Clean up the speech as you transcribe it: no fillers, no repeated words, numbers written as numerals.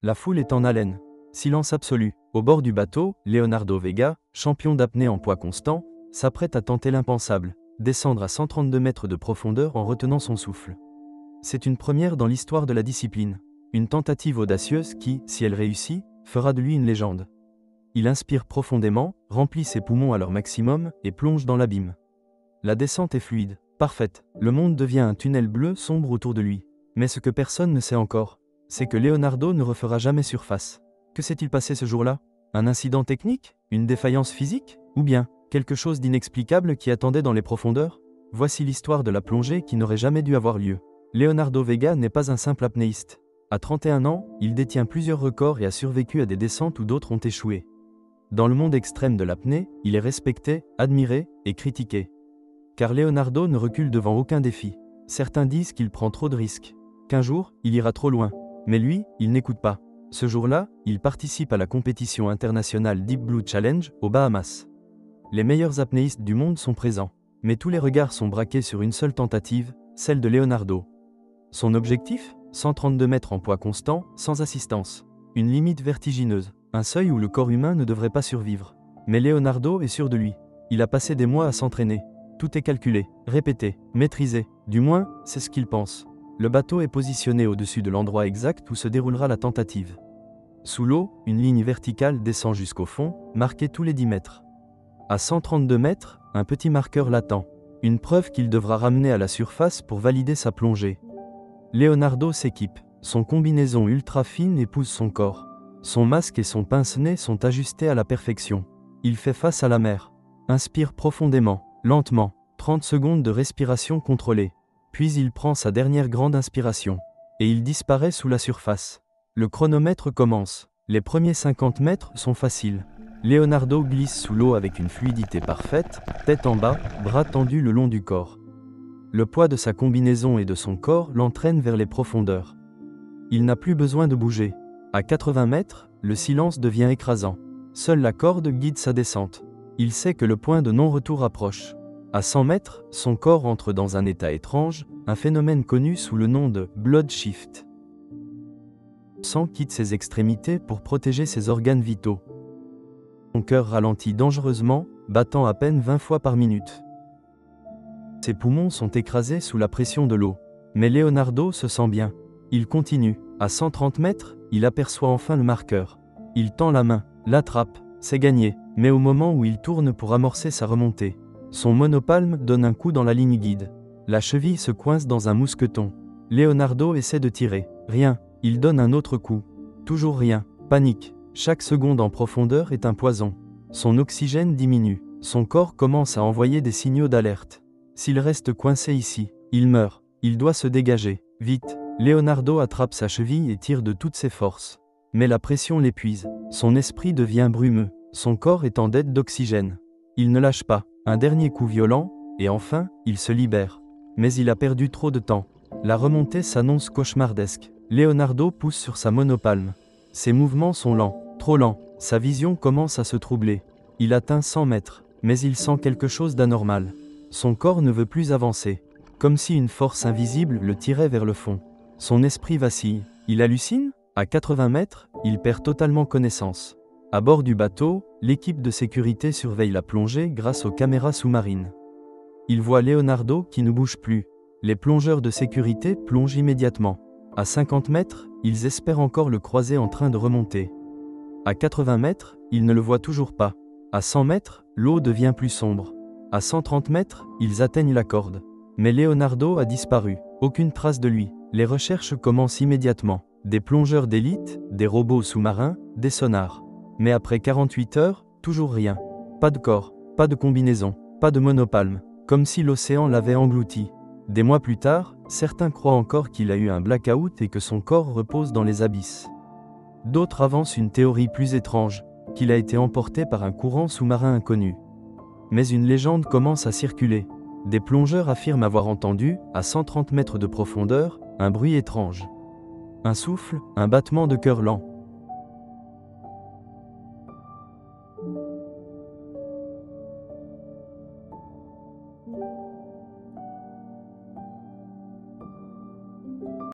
La foule est en haleine. Silence absolu. Au bord du bateau, Leonardo Vega, champion d'apnée en poids constant, s'apprête à tenter l'impensable, descendre à 132 mètres de profondeur en retenant son souffle. C'est une première dans l'histoire de la discipline. Une tentative audacieuse qui, si elle réussit, fera de lui une légende. Il inspire profondément, remplit ses poumons à leur maximum et plonge dans l'abîme. La descente est fluide, parfaite. Le monde devient un tunnel bleu sombre autour de lui. Mais ce que personne ne sait encore, c'est que Leonardo ne refera jamais surface. Que s'est-il passé ce jour-là? Un incident technique? Une défaillance physique? Ou bien quelque chose d'inexplicable qui attendait dans les profondeurs? Voici l'histoire de la plongée qui n'aurait jamais dû avoir lieu. Leonardo Vega n'est pas un simple apnéiste. À 31 ans, il détient plusieurs records et a survécu à des descentes où d'autres ont échoué. Dans le monde extrême de l'apnée, il est respecté, admiré et critiqué. Car Leonardo ne recule devant aucun défi. Certains disent qu'il prend trop de risques, qu'un jour, il ira trop loin. Mais lui, il n'écoute pas. Ce jour-là, il participe à la compétition internationale Deep Blue Challenge, aux Bahamas. Les meilleurs apnéistes du monde sont présents. Mais tous les regards sont braqués sur une seule tentative, celle de Leonardo. Son objectif? 132 mètres en poids constant, sans assistance. Une limite vertigineuse, un seuil où le corps humain ne devrait pas survivre. Mais Leonardo est sûr de lui. Il a passé des mois à s'entraîner. Tout est calculé, répété, maîtrisé. Du moins, c'est ce qu'il pense. Le bateau est positionné au-dessus de l'endroit exact où se déroulera la tentative. Sous l'eau, une ligne verticale descend jusqu'au fond, marquée tous les 10 mètres. À 132 mètres, un petit marqueur l'attend. Une preuve qu'il devra ramener à la surface pour valider sa plongée. Leonardo s'équipe. Son combinaison ultra fine épouse son corps. Son masque et son pince-nez sont ajustés à la perfection. Il fait face à la mer. Inspire profondément, lentement, 30 secondes de respiration contrôlée. Puis il prend sa dernière grande inspiration. Et il disparaît sous la surface. Le chronomètre commence. Les premiers 50 mètres sont faciles. Leonardo glisse sous l'eau avec une fluidité parfaite, tête en bas, bras tendus le long du corps. Le poids de sa combinaison et de son corps l'entraîne vers les profondeurs. Il n'a plus besoin de bouger. À 80 mètres, le silence devient écrasant. Seule la corde guide sa descente. Il sait que le point de non-retour approche. À 100 mètres, son corps entre dans un état étrange, un phénomène connu sous le nom de blood shift. Le sang quitte ses extrémités pour protéger ses organes vitaux. Son cœur ralentit dangereusement, battant à peine 20 fois par minute. Ses poumons sont écrasés sous la pression de l'eau. Mais Leonardo se sent bien. Il continue. À 130 mètres, il aperçoit enfin le marqueur. Il tend la main, l'attrape, c'est gagné. Mais au moment où il tourne pour amorcer sa remontée, son monopalme donne un coup dans la ligne guide. La cheville se coince dans un mousqueton. Leonardo essaie de tirer. Rien. Il donne un autre coup. Toujours rien. Panique. Chaque seconde en profondeur est un poison. Son oxygène diminue. Son corps commence à envoyer des signaux d'alerte. S'il reste coincé ici, il meurt. Il doit se dégager. Vite. Leonardo attrape sa cheville et tire de toutes ses forces. Mais la pression l'épuise. Son esprit devient brumeux. Son corps est en dette d'oxygène. Il ne lâche pas. Un dernier coup violent, et enfin, il se libère. Mais il a perdu trop de temps. La remontée s'annonce cauchemardesque. Leonardo pousse sur sa monopalme. Ses mouvements sont lents, trop lents. Sa vision commence à se troubler. Il atteint 100 mètres, mais il sent quelque chose d'anormal. Son corps ne veut plus avancer. Comme si une force invisible le tirait vers le fond. Son esprit vacille. Il hallucine? À 80 mètres, il perd totalement connaissance. À bord du bateau, l'équipe de sécurité surveille la plongée grâce aux caméras sous-marines. Il voit Leonardo qui ne bouge plus. Les plongeurs de sécurité plongent immédiatement. À 50 mètres, ils espèrent encore le croiser en train de remonter. À 80 mètres, ils ne le voient toujours pas. À 100 mètres, l'eau devient plus sombre. À 130 mètres, ils atteignent la corde. Mais Leonardo a disparu. Aucune trace de lui. Les recherches commencent immédiatement. Des plongeurs d'élite, des robots sous-marins, des sonars. Mais après 48 heures, toujours rien. Pas de corps, pas de combinaison, pas de monopalme. Comme si l'océan l'avait englouti. Des mois plus tard, certains croient encore qu'il a eu un blackout et que son corps repose dans les abysses. D'autres avancent une théorie plus étrange, qu'il a été emporté par un courant sous-marin inconnu. Mais une légende commence à circuler. Des plongeurs affirment avoir entendu, à 130 mètres de profondeur, un bruit étrange. Un souffle, un battement de cœur lent.